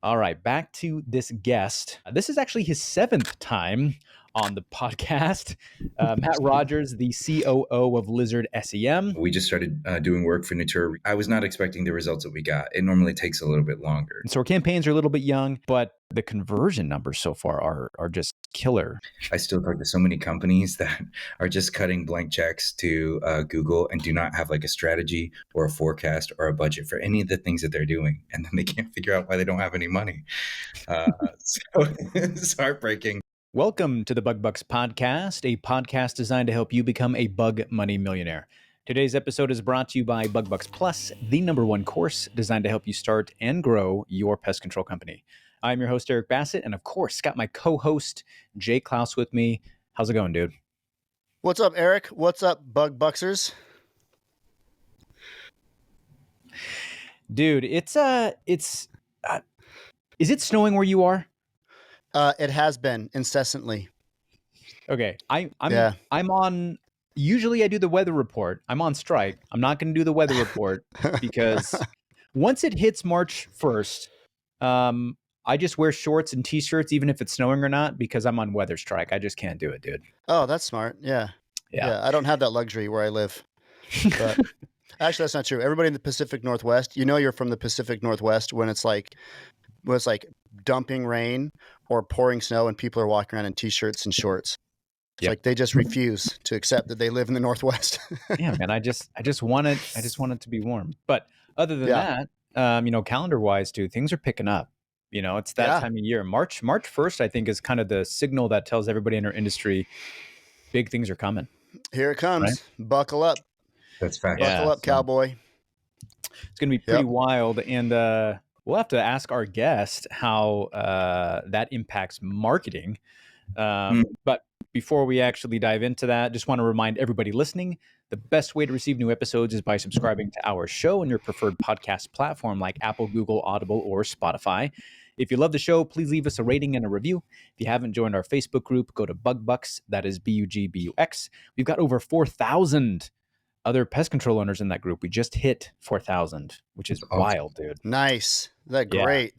All right, back to this guest. This is actually his seventh time on the podcast. Matt Rogers, the COO of Lizard SEM. We just started doing work for Natura. I was not expecting the results that we got. It normally takes a little bit longer. And so our campaigns are a little bit young, but the conversion numbers so far are just killer. I still talk to so many companies that are just cutting blank checks to Google and do not have like a strategy or a forecast or a budget for any of the things that they're doing. And then they can't figure out why they don't have any money. So it's heartbreaking. Welcome to the Bug Bucks Podcast, a podcast designed to help you become a bug money millionaire. Today's episode is brought to you by Bug Bucks Plus, the #1 course designed to help you start and grow your pest control company. I'm your host, Eric Bassett, and of course, got my co-host, Jay Klaus, with me. How's it going, dude? What's up, Eric? What's up, Bug Bucksers? Dude, is it snowing where you are? It has been incessantly. Okay, I'm on. Usually, I do the weather report. I'm on strike. I'm not going to do the weather report because once it hits March 1st, I just wear shorts and t-shirts, even if it's snowing or not, because I'm on weather strike. I just can't do it, dude. Oh, that's smart. Yeah. I don't have that luxury where I live. But actually, that's not true. Everybody in the Pacific Northwest, you know, you're from the Pacific Northwest when it's like dumping rain or pouring snow and people are walking around in t-shirts and shorts. It's like they just refuse to accept that they live in the Northwest. Yeah, man. I just want it to be warm. But other than that, calendar wise, dude, things are picking up. You know, it's that time of year. March 1st, I think, is kind of the signal that tells everybody in our industry big things are coming. Here it comes. Right? Buckle up. That's fact. Buckle up, cowboy. It's going to be pretty wild. And we'll have to ask our guest how that impacts marketing. But before we actually dive into that, just want to remind everybody listening, the best way to receive new episodes is by subscribing to our show on your preferred podcast platform like Apple, Google, Audible, or Spotify. If you love the show, please leave us a rating and a review. If you haven't joined our Facebook group, go to Bug Bucks. That is BUGBUX. We've got over 4,000 other pest control owners in that group. We just hit 4,000, which is wild, dude. Nice. That's great.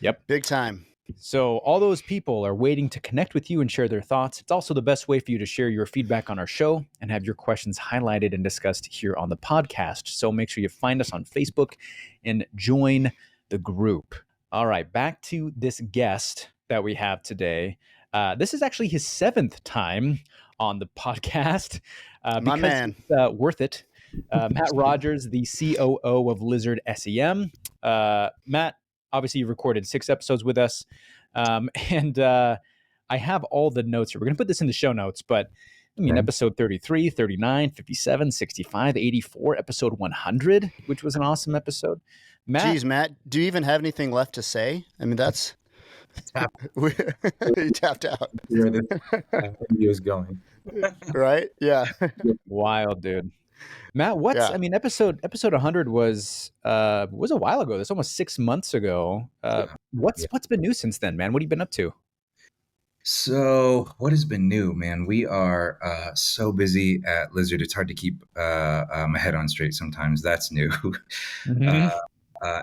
Yep. Big time. So all those people are waiting to connect with you and share their thoughts. It's also the best way for you to share your feedback on our show and have your questions highlighted and discussed here on the podcast. So make sure you find us on Facebook and join the group. All right, back to this guest that we have today. This is actually his seventh time on the podcast. My man. It's worth it. Matt Rogers, the COO of Lizard SEM. Matt, obviously, you recorded 6 episodes with us. And I have all the notes here. We're going to put this in the show notes, but I mean, episode 33, 39, 57, 65, 84, episode 100, which was an awesome episode. Matt, do you even have anything left to say? I mean, that's you tapped out. Where the video is going. Right? Yeah. Wild, dude. Matt, I mean, episode 100 was a while ago. That's almost 6 months ago. What's been new since then, man? What have you been up to? So what has been new, man? We are so busy at Lizard. It's hard to keep my head on straight sometimes. That's new. Mm-hmm.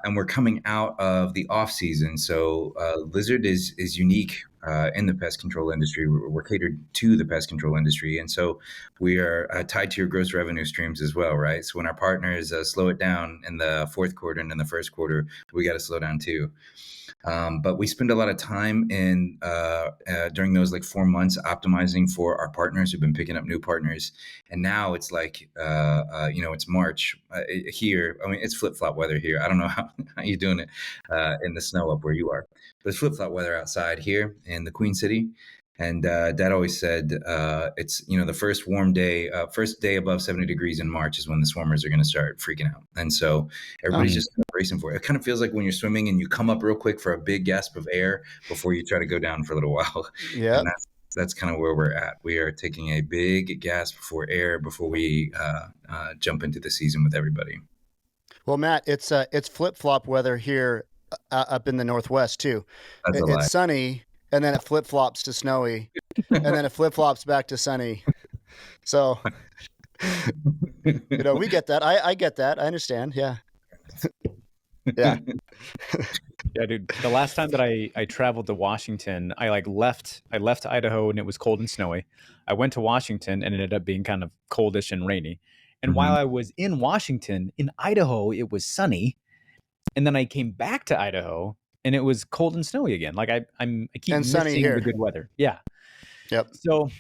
And we're coming out of the off season. So Lizard is unique in the pest control industry. We're catered to the pest control industry. And so we are tied to your gross revenue streams as well, right? So when our partners slow it down in the fourth quarter and in the first quarter, we got to slow down too. But we spend a lot of time during those like 4 months optimizing for our partners who've been picking up new partners. And now it's like, it's March here. I mean, it's flip-flop weather here. I don't know how you're doing it in the snow up where you are, but it's flip-flop weather outside here in the Queen City. And Dad always said it's, the first warm day, first day above 70 degrees in March is when the swarmers are going to start freaking out. And so everybody's just racing for it. It kind of feels like when you're swimming and you come up real quick for a big gasp of air before you try to go down for a little while. Yeah. That's kind of where we're at. We are taking a big gasp for air before we jump into the season with everybody. Well, Matt, it's flip-flop weather here up in the Northwest too. It's sunny. And then it flip-flops to snowy, and then it flip-flops back to sunny. So, we get that. I get that. I understand. Yeah. Yeah. Yeah, dude. The last time that I traveled to Washington, I left Idaho and it was cold and snowy. I went to Washington and it ended up being kind of coldish and rainy. And while I was in Washington, in Idaho, it was sunny. And then I came back to Idaho and it was cold and snowy again. Like I keep And sunny missing here. the good weather. Yeah. Yep. So,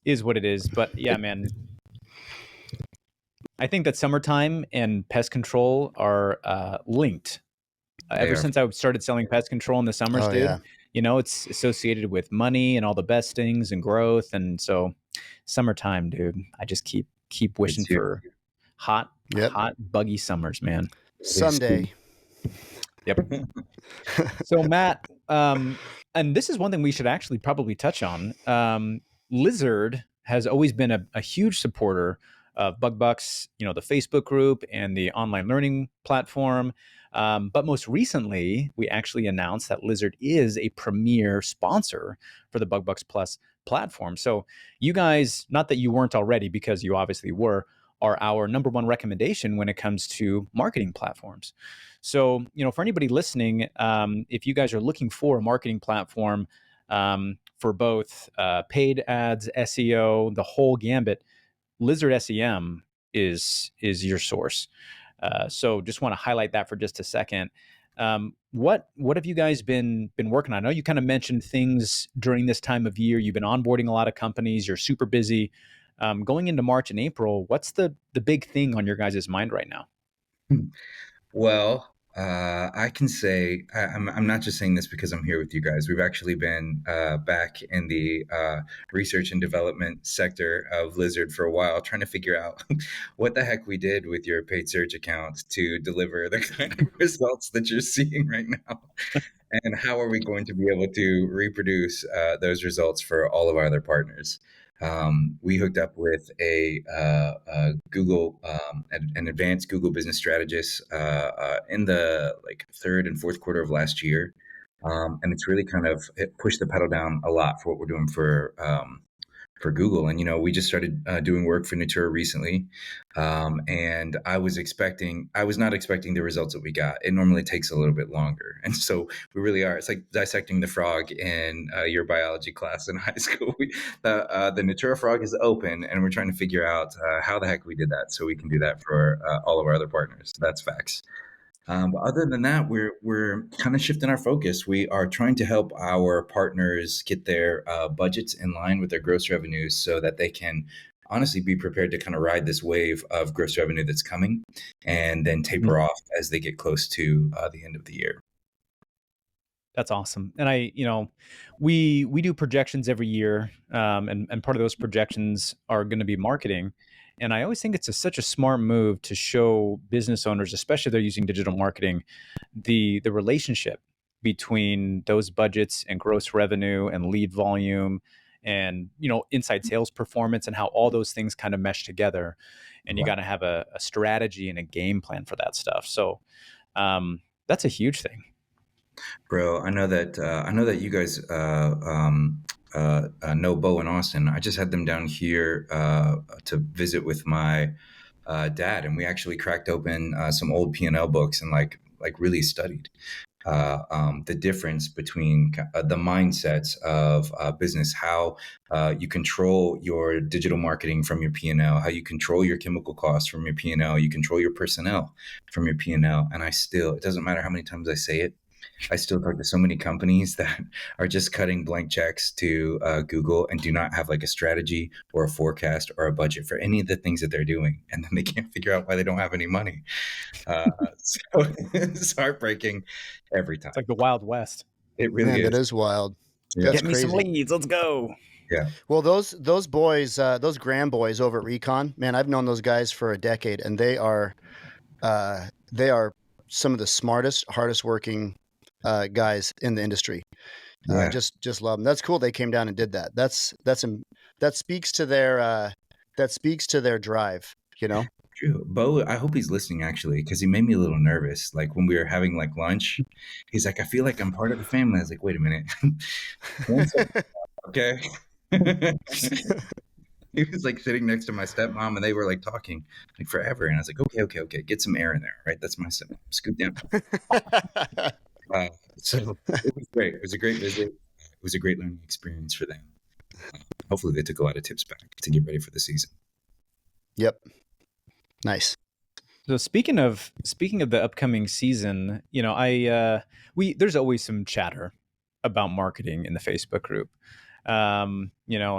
is what it is. But yeah, man, I think that summertime and pest control are linked. Ever since I started selling pest control in the summers, dude, yeah. It's associated with money and all the best things and growth. And so summertime, dude, I just keep wishing for hot, buggy summers, man. Someday. Yep. So Matt, and this is one thing we should actually probably touch on. Lizard has always been a huge supporter of Bug Bucks, the Facebook group and the online learning platform. But most recently, we actually announced that Lizard is a premier sponsor for the Bug Bucks Plus platform. So you guys, not that you weren't already, because you obviously were, are our number one recommendation when it comes to marketing platforms. So, for anybody listening, if you guys are looking for a marketing platform for both paid ads, SEO, the whole gambit, Lizard SEM is your source. So just want to highlight that for just a second. What have you guys been working on? I know you kind of mentioned things during this time of year. You've been onboarding a lot of companies. You're super busy. Going into March and April, what's the big thing on your guys' mind right now? Well, I can say I'm not just saying this because I'm here with you guys. We've actually been back in the research and development sector of Lizard for a while, trying to figure out what the heck we did with your paid search account to deliver the kind of results that you're seeing right now. And how are we going to be able to reproduce those results for all of our other partners? We hooked up with a Google, an advanced Google business strategist in the third and fourth quarter of last year, and it's really it pushed the pedal down a lot for what we're doing for Google. And we just started doing work for Natura recently, and I was not expecting the results that we got. It normally takes a little bit longer, and so we really are. It's like dissecting the frog in your biology class in high school. The Natura frog is open, and we're trying to figure out how the heck we did that, so we can do that for all of our other partners. That's facts. But other than that, we're kind of shifting our focus. We are trying to help our partners get their budgets in line with their gross revenues so that they can honestly be prepared to kind of ride this wave of gross revenue that's coming and then taper off as they get close to the end of the year. That's awesome. And we do projections every year. And part of those projections are going to be marketing. And I always think it's such a smart move to show business owners, especially if they're using digital marketing, the relationship between those budgets and gross revenue and lead volume and, inside sales performance and how all those things kind of mesh together. And you got to have a strategy and a game plan for that stuff. So that's a huge thing. Bro, I know that you guys know Bo and Austin. I just had them down here to visit with my dad, and we actually cracked open some old P&L books and really studied the difference between the mindsets of business, how you control your digital marketing from your P&L, how you control your chemical costs from your P&L, you control your personnel from your P&L. And it doesn't matter how many times I say it, I still talk to so many companies that are just cutting blank checks to Google and do not have a strategy or a forecast or a budget for any of the things that they're doing. And then they can't figure out why they don't have any money. So it's heartbreaking every time. It's like the Wild West. It really is. That is wild. Yeah. That's Get me some leads. Let's go. Yeah. Well, those boys, those Graham boys over at Recon, man, I've known those guys for a decade, and they are some of the smartest, hardest working guys in the industry. Yeah. Just love them. That's cool. They came down and did that. That speaks to their drive. True. Bo, I hope he's listening actually, because he made me a little nervous. Like when we were having lunch, he's like, "I feel like I'm part of the family." I was like, "Wait a minute." Okay. He was like sitting next to my stepmom, and they were like talking like forever. And I was like, okay, get some air in there, right? That's my stepmom. Scoot down. So it was great. It was a great visit. It was a great learning experience for them. Hopefully, they took a lot of tips back to get ready for the season. Yep. Nice. So speaking of the upcoming season, there's always some chatter about marketing in the Facebook group. And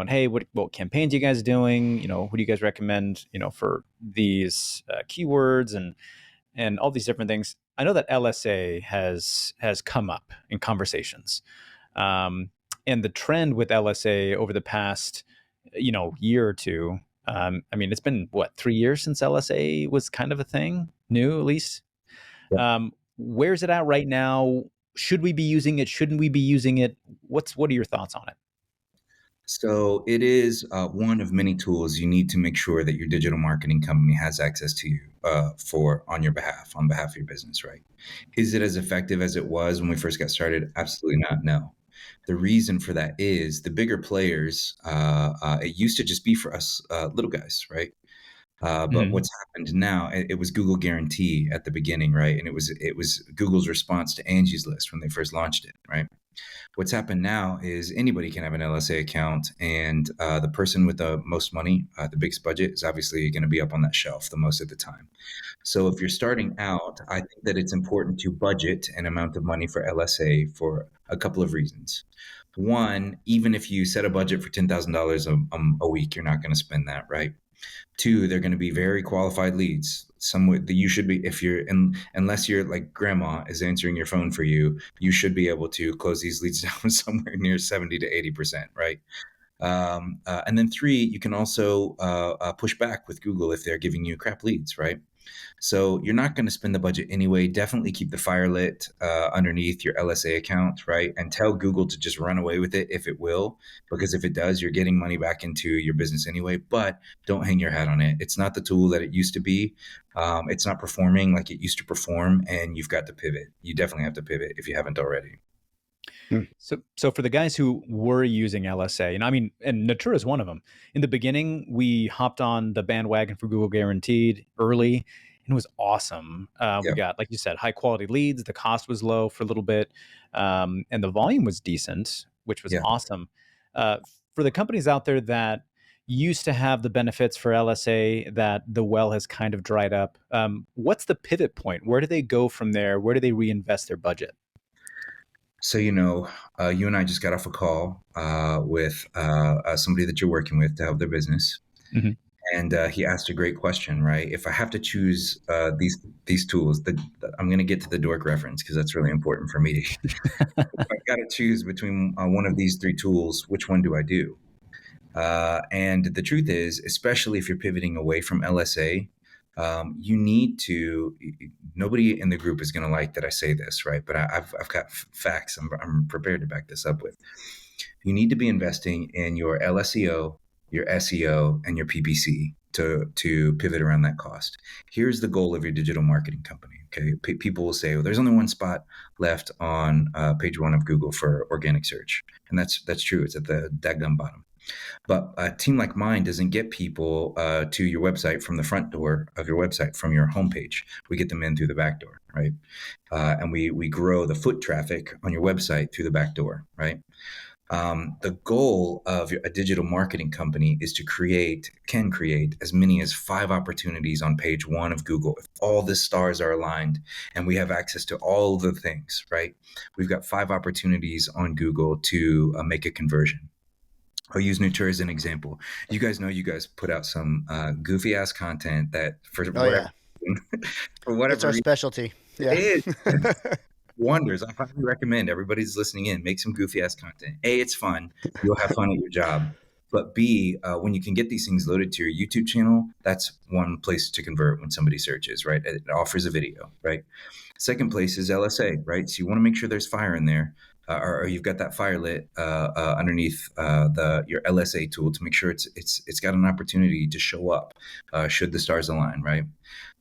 hey, what campaigns you guys doing? What do you guys recommend? For these keywords and all these different things. I know that LSA has come up in conversations, and the trend with LSA over the past year or two. It's been 3 years since LSA was kind of a thing, new at least. Yep. Where's it at right now? Should we be using it? Shouldn't we be using it? What are your thoughts on it? So it is one of many tools you need to make sure that your digital marketing company has access to you on behalf of your business, right? Is it as effective as it was when we first got started? Absolutely not. No. The reason for that is the bigger players, it used to just be for us little guys, right? But what's happened now, it was Google Guarantee at the beginning, right? And it was Google's response to Angie's List when they first launched it, right? What's happened now is anybody can have an LSA account, and the person with the most money, the biggest budget, is obviously going to be up on that shelf the most of the time. So if you're starting out, I think that it's important to budget an amount of money for LSA for a couple of reasons. One, even if you set a budget for $10,000 a week, you're not going to spend that, right? Two, they're going to be very qualified leads. That you should be, unless you're like grandma is answering your phone for you, you should be able to close these leads down somewhere near 70 to 80%, right? And then three, you can also push back with Google if they're giving you crap leads, right? So you're not going to spend the budget anyway. Definitely keep the fire lit underneath your LSA account, right? And tell Google to just run away with it if it will, because if it does, you're getting money back into your business anyway. But don't hang your hat on it. It's not the tool that it used to be. It's not performing like it used to perform, and you've got to pivot. You definitely have to pivot if you haven't already. So for the guys who were using LSA, and Natura is one of them. In the beginning, we hopped on the bandwagon for Google Guaranteed early, and it was awesome. We got, like you said, high quality leads. The cost was low for a little bit, and the volume was decent, which was awesome. For the companies out there that used to have the benefits for LSA that the well has kind of dried up, what's the pivot point? Where do they go from there? Where do they reinvest their budget? So, you and I just got off a call with somebody that you're working with to help their business. Mm-hmm. And he asked a great question, right? If I have to choose these tools, I'm going to get to the dork reference because that's really important for me. If I got to choose between one of these three tools, which one do I do? And the truth is, especially if you're pivoting away from LSA, you need to. Nobody in the group is going to like that I say this, right? But I've got facts. I'm prepared to back this up with. You need to be investing in your LSEO, your SEO, and your PPC to pivot around that cost. Here's the goal of your digital marketing company. Okay, people will say, well, there's only one spot left on page one of Google for organic search, and that's true. It's at the daggum bottom. But a team like mine doesn't get people to your website from the front door of your website, from your homepage. We get them in through the back door, right? And we grow the foot traffic on your website through the back door, right? The goal of a digital marketing company is to create as many as 5 opportunities on page 1 of Google. If all the stars are aligned and we have access to all the things, right? We've got 5 opportunities on Google to make a conversion. I'll use Natura as an example. You guys put out some goofy ass content that for whatever it's our specialty. Yeah. It is. Wonders. I highly recommend everybody's listening in, make some goofy ass content. A, it's fun. You'll have fun at your job. But B, when you can get these things loaded to your YouTube channel, that's one place to convert when somebody searches, right? It offers a video, right? Second place is LSA, right? So you want to make sure there's fire in there. Or you've got that fire lit underneath your LSA tool to make sure it's got an opportunity to show up should the stars align, right?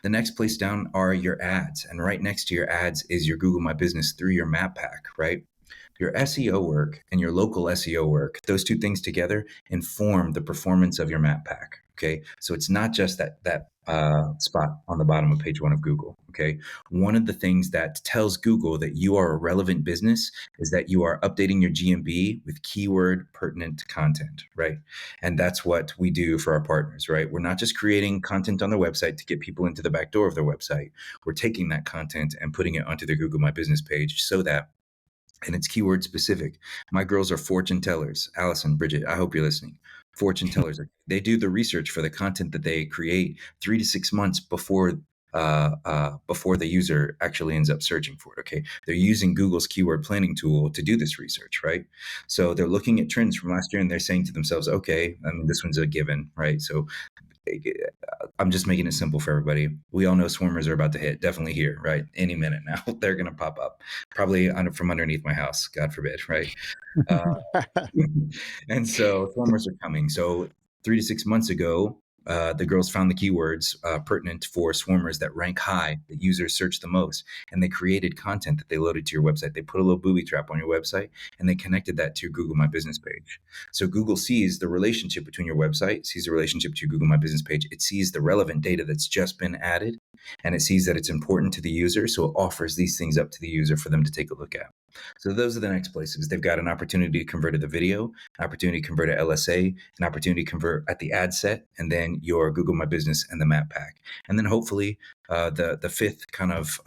The next place down are your ads, and right next to your ads is your Google My Business through your map pack, right? Your SEO work and your local SEO work, those two things together inform the performance of your map pack. Okay. So it's not just that spot on the bottom of page 1 of Google. Okay. One of the things that tells Google that you are a relevant business is that you are updating your GMB with keyword pertinent content, right? And that's what we do for our partners, right? We're not just creating content on their website to get people into the back door of their website. We're taking that content and putting it onto their Google My Business page so that, and it's keyword specific. My girls are fortune tellers. Allison, Bridget, I hope you're listening. Fortune tellers, they do the research for the content that they create 3 to 6 months before the user actually ends up searching for it. Okay, they're using Google's keyword planning tool to do this research, right? So they're looking at trends from last year and they're saying to themselves, okay, I mean, this one's a given, right? So I'm just making it simple for everybody. We all know swarmers are about to hit, definitely here, right? Any minute now, they're going to pop up, probably from underneath my house, God forbid, right? And so swarmers are coming. So 3 to 6 months ago, the girls found the keywords pertinent for swarmers that rank high, that users search the most, and they created content that they loaded to your website. They put a little booby trap on your website, and they connected that to your Google My Business page. So Google sees the relationship between your website, sees the relationship to your Google My Business page. It sees the relevant data that's just been added, and it sees that it's important to the user. So it offers these things up to the user for them to take a look at. So those are the next places. They've got an opportunity to convert to the video, an opportunity to convert to LSA, an opportunity to convert at the ad set, and then your Google My Business and the map pack. And then hopefully the fifth kind of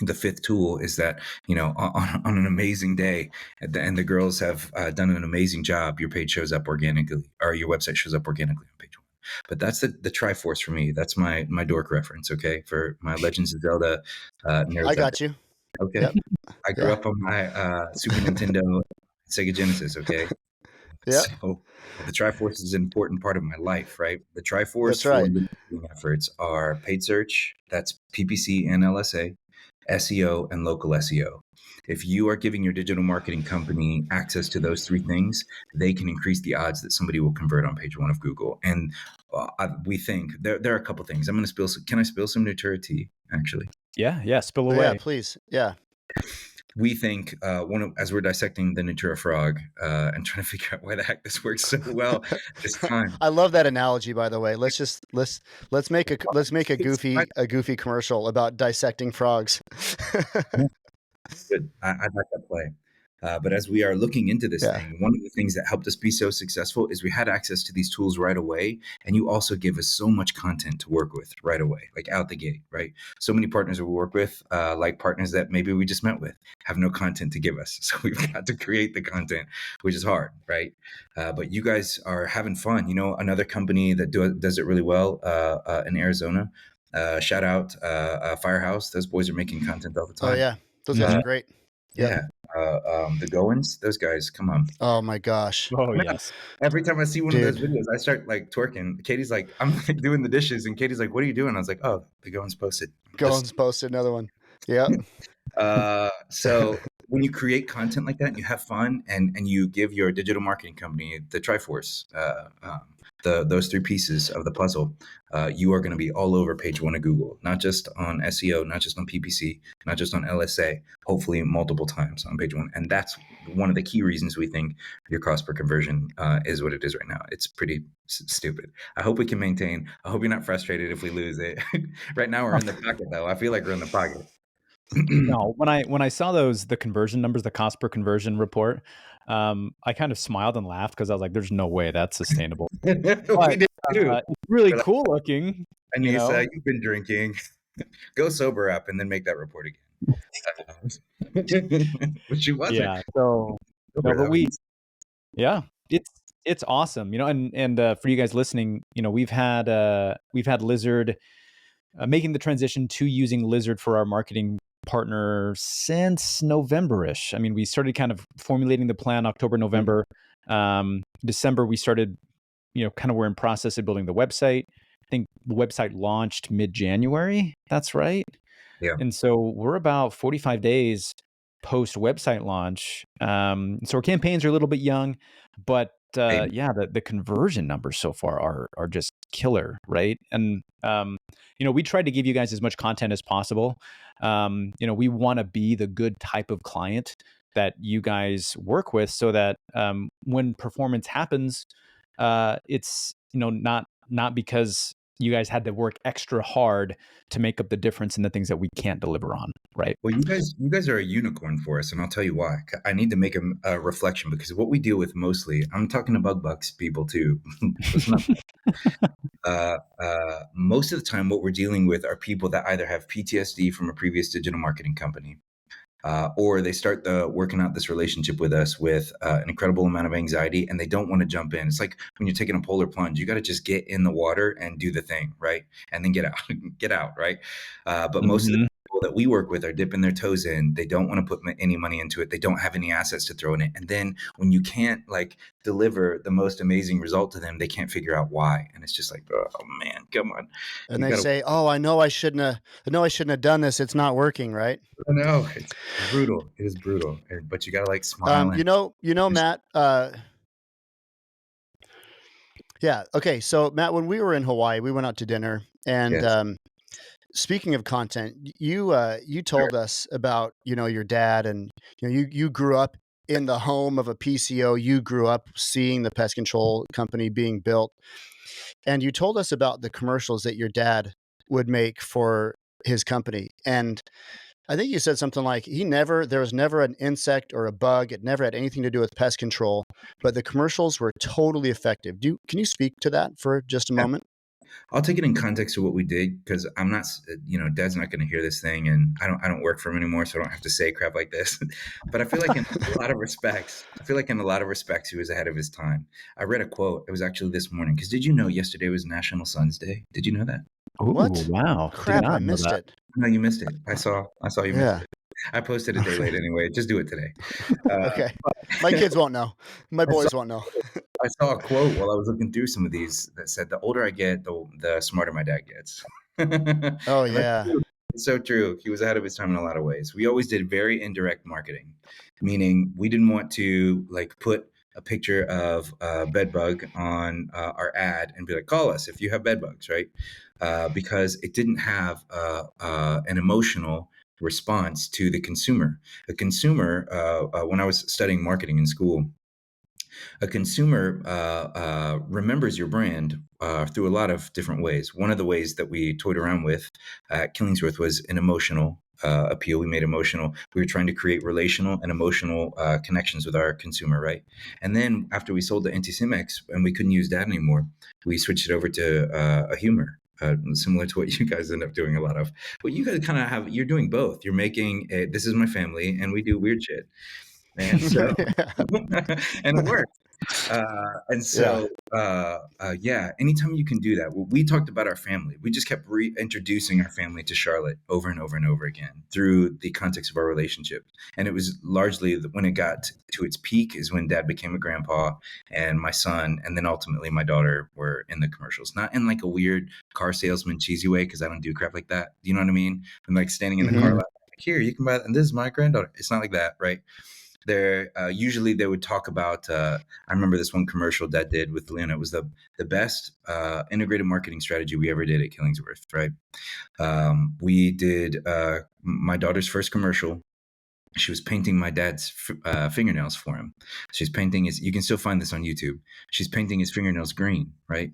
the fifth tool is that, on an amazing day and the girls have done an amazing job, your page shows up organically, or your website shows up organically on page 1. But that's the Triforce for me. That's my dork reference, okay? For my Legends of Zelda nerds. I got you. Okay. Yep. I grew up on my Super Nintendo, Sega Genesis, okay? Yep. So the Triforce is an important part of my life, right? The Triforce That's for right. marketing efforts are paid search, that's PPC and LSA, SEO, and local SEO. If you are giving your digital marketing company access to those 3 things, they can increase the odds that somebody will convert on page 1 of Google. And we think there are a couple things. I'm going to spill. Can I spill some Natura tea? Actually, yeah, spill away. Yeah, please. Yeah. We think as we're dissecting the Natura frog and trying to figure out why the heck this works so well this time. I love that analogy, by the way. Let's make a goofy commercial about dissecting frogs. Good. I like that play. But as we are looking into this thing, one of the things that helped us be so successful is we had access to these tools right away. And you also give us so much content to work with right away, like out the gate, right? So many partners we work with, like partners that maybe we just met with, have no content to give us. So we've got to create the content, which is hard, right? But you guys are having fun. Another company that does it really well in Arizona, shout out Firehouse. Those boys are making content all the time. Oh, yeah. Those guys are great. Yep. Yeah. The Goins, those guys, come on. Oh my gosh. Oh, yes. Every time I see one of those videos, I start like twerking. Katie's like, I'm like doing the dishes, and Katie's like, what are you doing? I was like, oh, the Goins posted. Goins posted another one. Yeah. So when you create content like that and you have fun and you give your digital marketing company the Triforce, those 3 pieces of the puzzle, you are going to be all over page 1 of Google, not just on SEO, not just on PPC, not just on LSA, hopefully multiple times on page 1. And that's one of the key reasons we think your cost per conversion is what it is right now. It's pretty stupid. I hope we can maintain. I hope you're not frustrated if we lose it. Right now we're in the pocket, though. I feel like we're in the pocket. No, when I saw the conversion numbers, the cost per conversion report, I kind of smiled and laughed because I was like, "There's no way that's sustainable." We did too. It's really cool looking. Anissa, you've been drinking. Go sober up and then make that report again. But she wasn't. Yeah. So, no, but it's awesome, and for you guys listening, we've had Lizard making the transition to using Lizard for our marketing partner since November-ish. I mean, we started kind of formulating the plan October, November. December, we started, kind of we're in process of building the website. I think the website launched mid-January. That's right. Yeah. And so we're about 45 days post website launch. So our campaigns are a little bit young, but the conversion numbers so far are just killer, right? And we tried to give you guys as much content as possible. We want to be the good type of client that you guys work with, so that when performance happens, it's not because you guys had to work extra hard to make up the difference in the things that we can't deliver on, right? Well, you guys are a unicorn for us, and I'll tell you why. I need to make a reflection, because what we deal with mostly, I'm talking to bug bucks people too. Listen up. Most of the time, what we're dealing with are people that either have PTSD from a previous digital marketing company, or they start working out this relationship with us with an incredible amount of anxiety, and they don't want to jump in. It's like when you're taking a polar plunge, you got to just get in the water and do the thing, right? And then get out, right? But most of the people that we work with are dipping their toes in. They don't want to put any money into it. They don't have any assets to throw in it. And then when you can't deliver the most amazing result to them, they can't figure out why. And it's just like, oh man, come on. And they say, "Oh, I know I shouldn't have done this. It's not working," right? I know, it's brutal. It is brutal, but you gotta smile. Matt. Yeah. Okay. So Matt, when we were in Hawaii, we went out to dinner, and Yes. Speaking of content, you told us about your dad, and you grew up in the home of a PCO. You grew up seeing the pest control company being built, and you told us about the commercials that your dad would make for his company. And I think you said something like there was never an insect or a bug. It never had anything to do with pest control, but the commercials were totally effective. Can you speak to that for just a moment? I'll take it in context of what we did, because I'm not, Dad's not going to hear this thing, and I don't work for him anymore, so I don't have to say crap like this. But I feel like in a lot of respects, he was ahead of his time. I read a quote. It was actually this morning, because did you know yesterday was National Sons Day? Did you know that? Ooh, what? Wow! Crap! I missed it. No, you missed it. I saw you missed it. I posted a day late anyway. Just do it today. Okay. My kids won't know. My boys won't know. I saw a quote while I was looking through some of these that said, "The older I get, the smarter my dad gets." Oh, And yeah. it's so true. He was ahead of his time in a lot of ways. We always did very indirect marketing, meaning we didn't want to put a picture of a bed bug on our ad and be like, "Call us if you have bed bugs," right? Because it didn't have an emotional response to the consumer. A consumer, when I was studying marketing in school, a consumer remembers your brand through a lot of different ways. One of the ways that we toyed around with at Killingsworth was an emotional appeal. We made emotional. We were trying to create relational and emotional connections with our consumer, right? And then after we sold the Anticimex and we couldn't use that anymore, we switched it over to a humor. Similar to what you guys end up doing a lot of. But you guys kind of you're doing both. You're making this is my family, and we do weird shit. And so, and it works. And so, anytime you can do that, we talked about our family. We just kept reintroducing our family to Charlotte over and over and over again through the context of our relationship. And it was largely when it got to its peak is when Dad became a grandpa, and my son, and then ultimately my daughter were in the commercials. Not in a weird car salesman cheesy way, because I don't do crap like that. You know what I mean? I'm standing in the car lot, here, you can buy it, and this is my granddaughter. It's not like that, right? Usually they would talk about I remember this one commercial Dad did with Leona. It was the best integrated marketing strategy we ever did at Killingsworth, right? We did my daughter's first commercial. She was painting my dad's fingernails for him. She's painting you can still find this on YouTube. She's painting his fingernails green, right?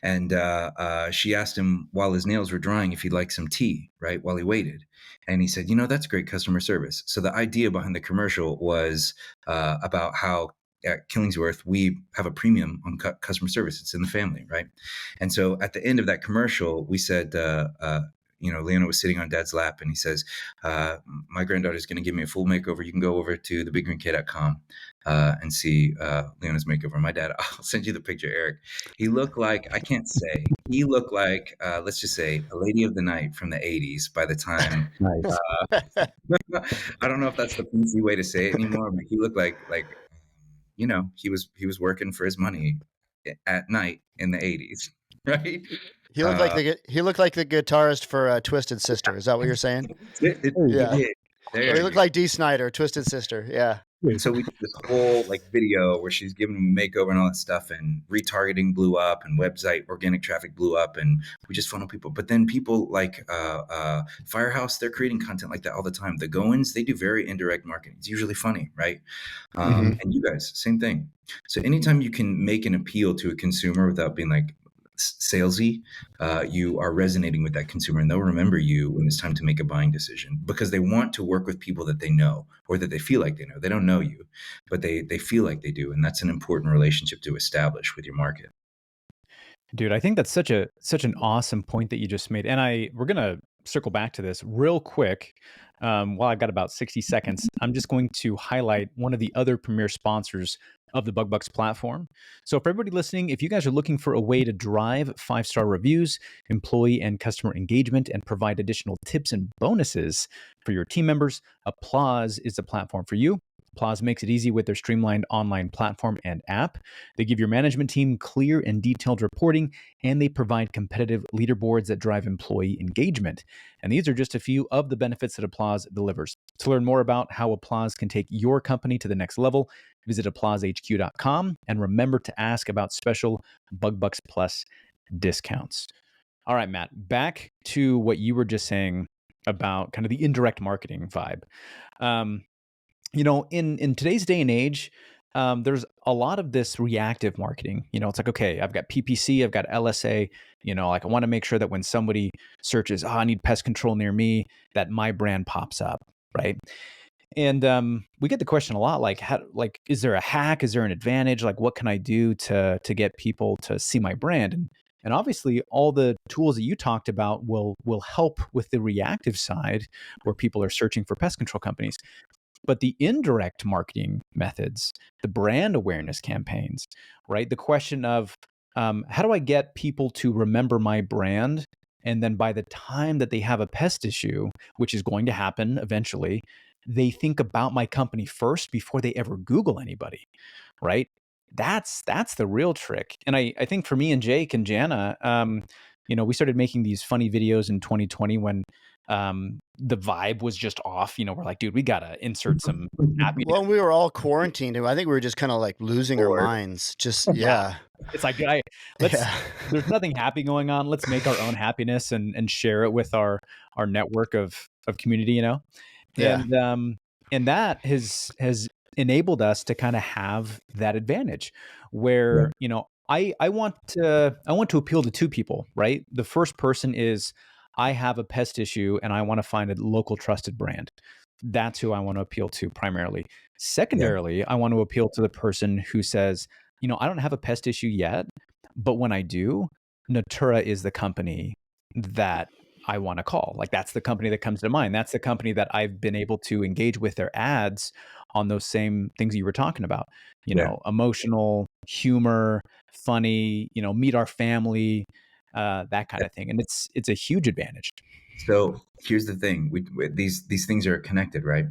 And she asked him while his nails were drying if he'd like some tea, right, while he waited. And he said, that's great customer service. So the idea behind the commercial was about how at Killingsworth, we have a premium on customer service. It's in the family, right? And so at the end of that commercial, we said, Leona was sitting on Dad's lap, and he says, my granddaughter's going to give me a full makeover. You can go over to thebiggreenk.com and see Leona's makeover. My dad, I'll send you the picture, Eric. He looked like, let's just say, a lady of the night from the 80s by the time. Nice. I don't know if that's the PC way to say it anymore, but he looked like he was working for his money at night in the 80s, right? He looked like the guitarist for Twisted Sister. Is that what you're saying? Yeah. He looked like Dee Snider, Twisted Sister. Yeah. And so we did this whole like video where she's giving them a makeover and all that stuff, and retargeting blew up, and website organic traffic blew up, and we just funnel people. But then people like Firehouse, they're creating content like that all the time. The Goins, they do very indirect marketing. It's usually funny, right? And you guys, same thing. So anytime you can make an appeal to a consumer without being like salesy, you are resonating with that consumer, and they'll remember you when it's time to make a buying decision, because they want to work with people that they know, or that they feel like they know. They don't know you, but they feel like they do. And that's an important relationship to establish with your market. Dude, I think that's such an awesome point that you just made. And we're going to circle back to this real quick. While I've got about 60 seconds, I'm just going to highlight one of the other premier sponsors of the BugBucks platform. So for everybody listening, if you guys are looking for a way to drive 5-star reviews, employee and customer engagement, and provide additional tips and bonuses for your team members, Applause is the platform for you. Applause makes it easy with their streamlined online platform and app. They give your management team clear and detailed reporting, and they provide competitive leaderboards that drive employee engagement. And these are just a few of the benefits that Applause delivers. To learn more about how Applause can take your company to the next level, visit ApplauseHQ.com, and remember to ask about special BugBucks Plus discounts. All right, Matt, back to what you were just saying about kind of the indirect marketing vibe. In today's day and age, there's a lot of this reactive marketing. It's like, okay, I've got PPC, I've got LSA, like I want to make sure that when somebody searches, I need pest control near me, that my brand pops up, right? And we get the question a lot, like, is there a hack? Is there an advantage? Like, what can I do to get people to see my brand? And obviously, all the tools that you talked about will help with the reactive side, where people are searching for pest control companies. But the indirect marketing methods, the brand awareness campaigns, right? The question of how do I get people to remember my brand? And then by the time that they have a pest issue, which is going to happen eventually, they think about my company first before they ever Google anybody, right? That's the real trick. And I think for me and Jake and Jana, we started making these funny videos in 2020 when the vibe was just off. We're like, dude, we gotta insert some happiness. Well, we were all quarantined. I think we were just kind of like losing our minds. Just yeah. It's like, there's nothing happy going on. Let's make our own happiness and share it with our network of community, And that has enabled us to kind of have that advantage where, I want to appeal to two people, right? The first person is, I have a pest issue and I want to find a local trusted brand. That's who I want to appeal to primarily. Secondarily, I want to appeal to the person who says, I don't have a pest issue yet, but when I do, Natura is the company that I want to call. Like, that's the company that comes to mind. That's the company that I've been able to engage with their ads on those same things you were talking about, emotional, humor, funny, meet our family, that kind of thing. And it's a huge advantage. So here's the thing: these things are connected, right?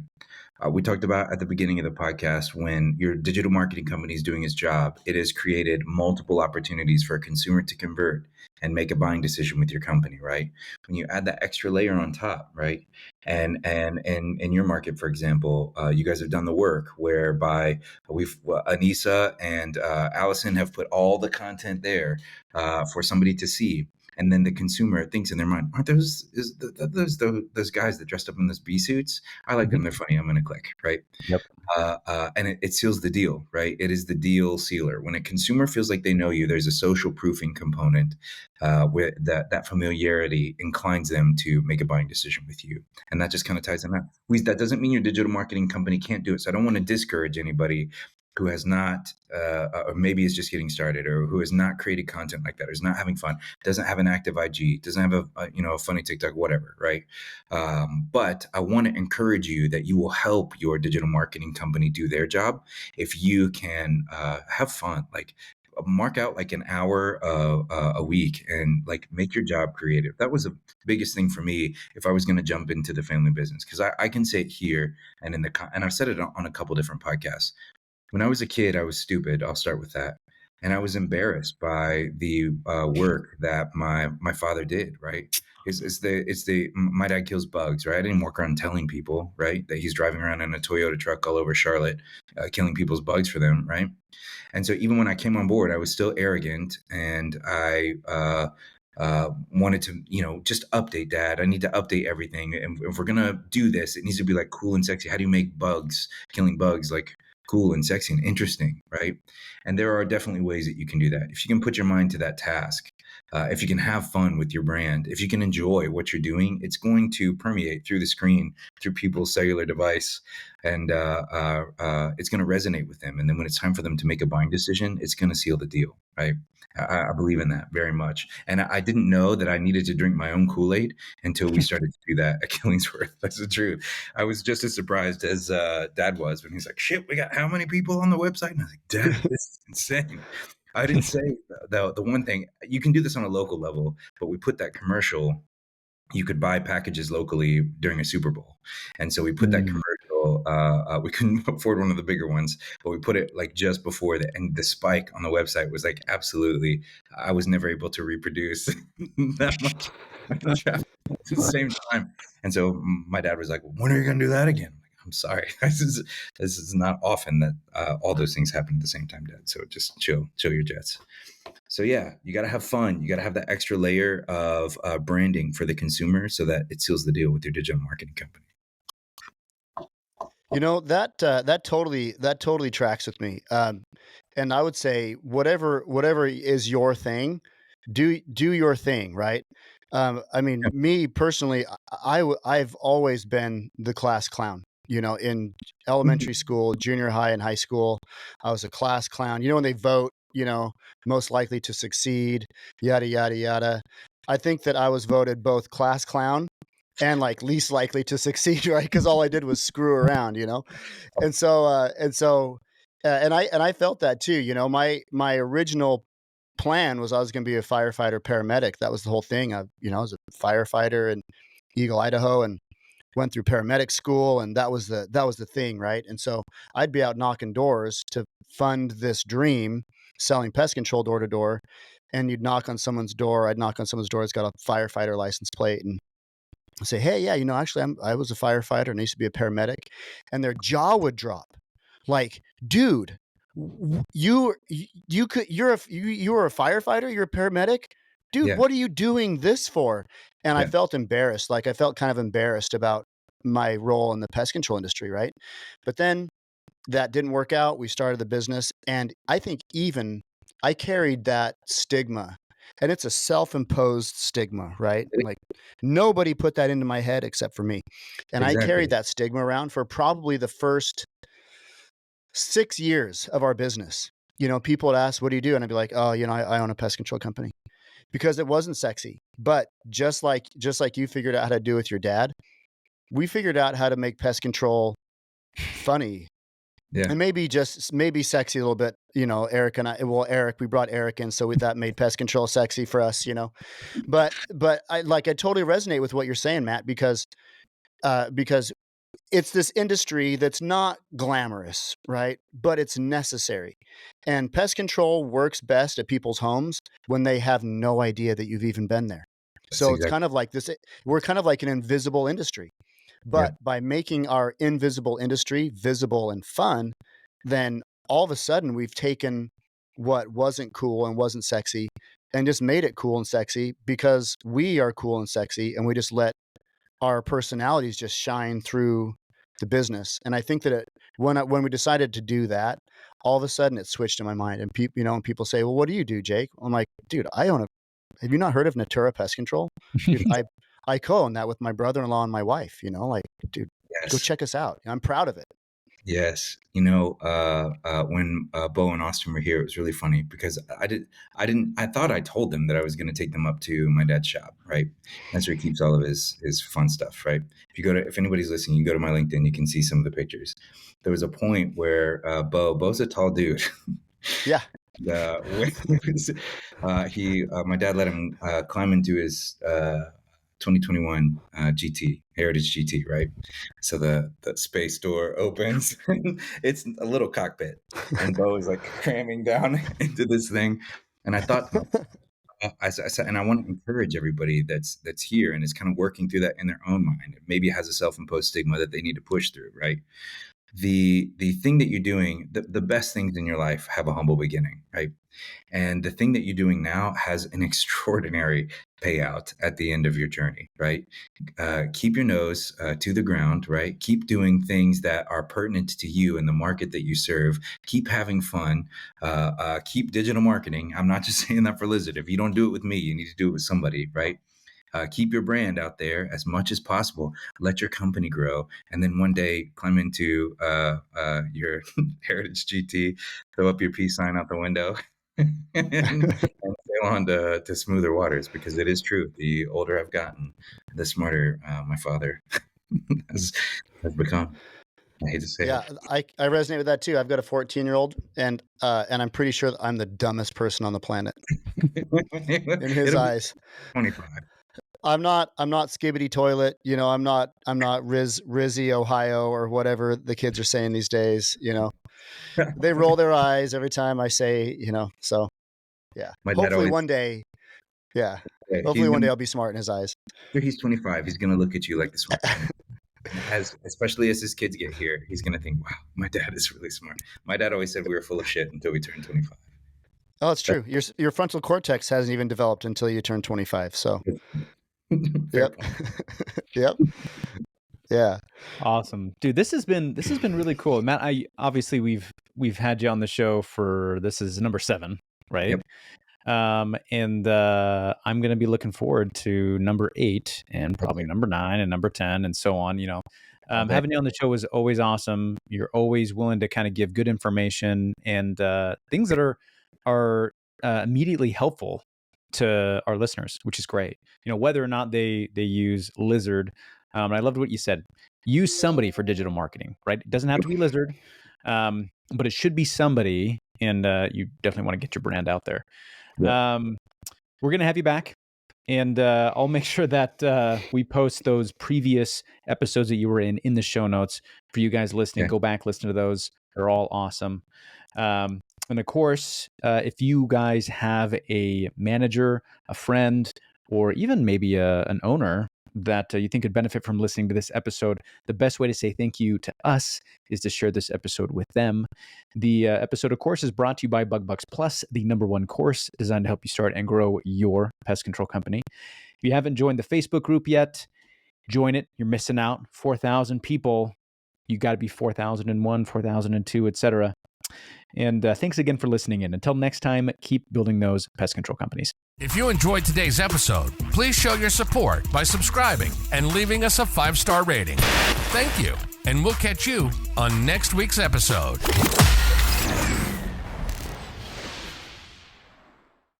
We talked about at the beginning of the podcast, when your digital marketing company is doing its job, it has created multiple opportunities for a consumer to convert and make a buying decision with your company, right? When you add that extra layer on top, right? And in your market, for example, you guys have done the work whereby Anissa and Allison have put all the content there for somebody to see. And then the consumer thinks in their mind, aren't those guys that dressed up in those bee suits? I like them. They're funny. I'm going to click, right? Yep. And it seals the deal, right? It is the deal sealer. When a consumer feels like they know you, there's a social proofing component where that familiarity inclines them to make a buying decision with you. And that just kind of ties them out. That doesn't mean your digital marketing company can't do it. So I don't want to discourage anybody who has not, or maybe is just getting started, or who has not created content like that, or is not having fun, doesn't have an active IG, doesn't have a funny TikTok, whatever, right? But I want to encourage you that you will help your digital marketing company do their job if you can have fun, like mark out like an hour a week and like make your job creative. That was the biggest thing for me if I was going to jump into the family business, because I can say it here and and I've said it on a couple different podcasts. When I was a kid, I was stupid. I'll start with that. and I was embarrassed by the work that my father did. Right? My dad kills bugs. Right? I didn't walk around telling people, right, that he's driving around in a Toyota truck all over Charlotte, killing people's bugs for them. Right? And so even when I came on board, I was still arrogant, and I wanted to, just update, Dad. I need to update everything. And if we're gonna do this, it needs to be like cool and sexy. How do you make killing bugs, like cool and sexy and interesting, right? And there are definitely ways that you can do that. If you can put your mind to that task, if you can have fun with your brand, if you can enjoy what you're doing, it's going to permeate through the screen, through people's cellular device, and it's going to resonate with them. And then when it's time for them to make a buying decision, it's going to seal the deal, right? I believe in that very much. And I didn't know that I needed to drink my own Kool-Aid until we started to do that at Killingsworth. That's the truth. I was just as surprised as Dad was when he's like, shit, we got how many people on the website? And I was like, Dad, this is insane. I didn't say the one thing. You can do this on a local level, but we put that commercial. You could buy packages locally during a Super Bowl. And so we put that commercial, we couldn't afford one of the bigger ones, but we put it like just before that. And the spike on the website was like, absolutely, I was never able to reproduce that much traffic at the same time. And so my dad was like, when are you going to do that again? I'm sorry. This is not often that all those things happen at the same time, Dad. So just chill your jets. So yeah, you got to have fun. You got to have that extra layer of branding for the consumer so that it seals the deal with your digital marketing company. That totally tracks with me. And I would say whatever is your thing, do your thing, right? I mean, me personally, I've always been the class clown. In elementary school, junior high, and high school, I was a class clown. When they vote, most likely to succeed, yada, yada, yada. I think that I was voted both class clown and like least likely to succeed, right? Because all I did was screw around, and I felt that too. My original plan was I was going to be a firefighter paramedic. That was the whole thing. I was a firefighter in Eagle, Idaho, and went through paramedic school, and that was the thing, right? And so I'd be out knocking doors to fund this dream, selling pest control door to door, and you'd knock on someone's door. I'd knock on someone's door. It's got a firefighter license plate, and I say, hey, yeah, actually, I was a firefighter and I used to be a paramedic, and their jaw would drop, like, dude, you're a firefighter, you're a paramedic, dude. Yeah. What are you doing this for? And I felt embarrassed. Like I felt kind of embarrassed about my role in the pest control industry, right? But then that didn't work out. We started the business, and I think even I carried that stigma. And it's a self-imposed stigma, right? Like nobody put that into my head except for me. And exactly. I carried that stigma around for probably the first 6 years of our business. People would ask, what do you do? And I'd be like, oh, I own a pest control company, because it wasn't sexy. But just like you figured out how to do with your dad, we figured out how to make pest control funny. Yeah. And maybe sexy a little bit, Eric and I, we brought Eric in, so that made pest control sexy for us, but I totally resonate with what you're saying, Matt, because it's this industry that's not glamorous, right? But it's necessary. And pest control works best at people's homes when they have no idea that you've even been there. So it's kind of like this, we're kind of like an invisible industry. But by making our invisible industry visible and fun, then all of a sudden we've taken what wasn't cool and wasn't sexy and just made it cool and sexy, because we are cool and sexy, and we just let our personalities just shine through the business. And I think that when we decided to do that, all of a sudden it switched in my mind. And people say, well, what do you do, Jake? I'm like, dude, have you not heard of Natura Pest Control? Dude, I co-own that with my brother-in-law and my wife, dude, go check us out. I'm proud of it. Yes. When Bo and Austin were here, it was really funny because I thought I told them that I was going to take them up to my dad's shop, right? That's where he keeps all of his fun stuff, right? If anybody's listening, you go to my LinkedIn, you can see some of the pictures. There was a point where Bo's a tall dude. Yeah. My dad let him climb into his 2021 GT, Heritage GT, right? So the space door opens. It's a little cockpit, and Bo is like cramming down into this thing. And I thought, I said, and I want to encourage everybody that's here and is kind of working through that in their own mind. Maybe has a self-imposed stigma that they need to push through, right? The thing that you're doing, the best things in your life have a humble beginning, right? And the thing that you're doing now has an extraordinary payout at the end of your journey, right? Keep your nose to the ground, right? Keep doing things that are pertinent to you and the market that you serve. Keep having fun. Keep digital marketing. I'm not just saying that for Lizard. If you don't do it with me, you need to do it with somebody, right? Keep your brand out there as much as possible. Let your company grow. And then one day climb into your Heritage GT, throw up your peace sign out the window and sail on to smoother waters, because it is true. The older I've gotten, the smarter my father has become. I hate to say it. I resonate with that too. I've got a 14-year-old, and I'm pretty sure that I'm the dumbest person on the planet in his eyes. 25. I'm not Skibbity Toilet, you know, I'm not Rizzy, Ohio, or whatever the kids are saying these days, you know. They roll their eyes every time I say, you know, so yeah. Hopefully one day I'll be smart in his eyes. He's 25. He's going to look at you like this one. Especially as his kids get here, he's going to think, wow, my dad is really smart. My dad always said we were full of shit until we turned 25. Oh, it's true. Your frontal cortex hasn't even developed until you turn 25. So yep. Yep. Yeah. Awesome. Dude, this has been really cool. Matt, obviously we've had you on the show for, this is number 7, right? Yep. And I'm going to be looking forward to number 8 and probably number 9 and number 10 and so on, you know. Having you on the show is always awesome. You're always willing to kind of give good information and things that are immediately helpful to our listeners, which is great. You know, whether or not they use Lizard. I loved what you said. Use somebody for digital marketing, right? It doesn't have to be Lizard, but it should be somebody, and you definitely want to get your brand out there. Yeah. We're going to have you back, and I'll make sure that we post those previous episodes that you were in the show notes for you guys listening. Okay. Go back, listen to those. They're all awesome. And of course, if you guys have a manager, a friend, or even maybe an owner that you think could benefit from listening to this episode, the best way to say thank you to us is to share this episode with them. The episode, of course, is brought to you by BugBucks Plus, the #1 course designed to help you start and grow your pest control company. If you haven't joined the Facebook group yet, join it. You're missing out. 4,000 people. You got to be 4,001, 4,002, etc. And thanks again for listening in. Until next time, keep building those pest control companies. If you enjoyed today's episode, please show your support by subscribing and leaving us a 5-star rating. Thank you, and we'll catch you on next week's episode.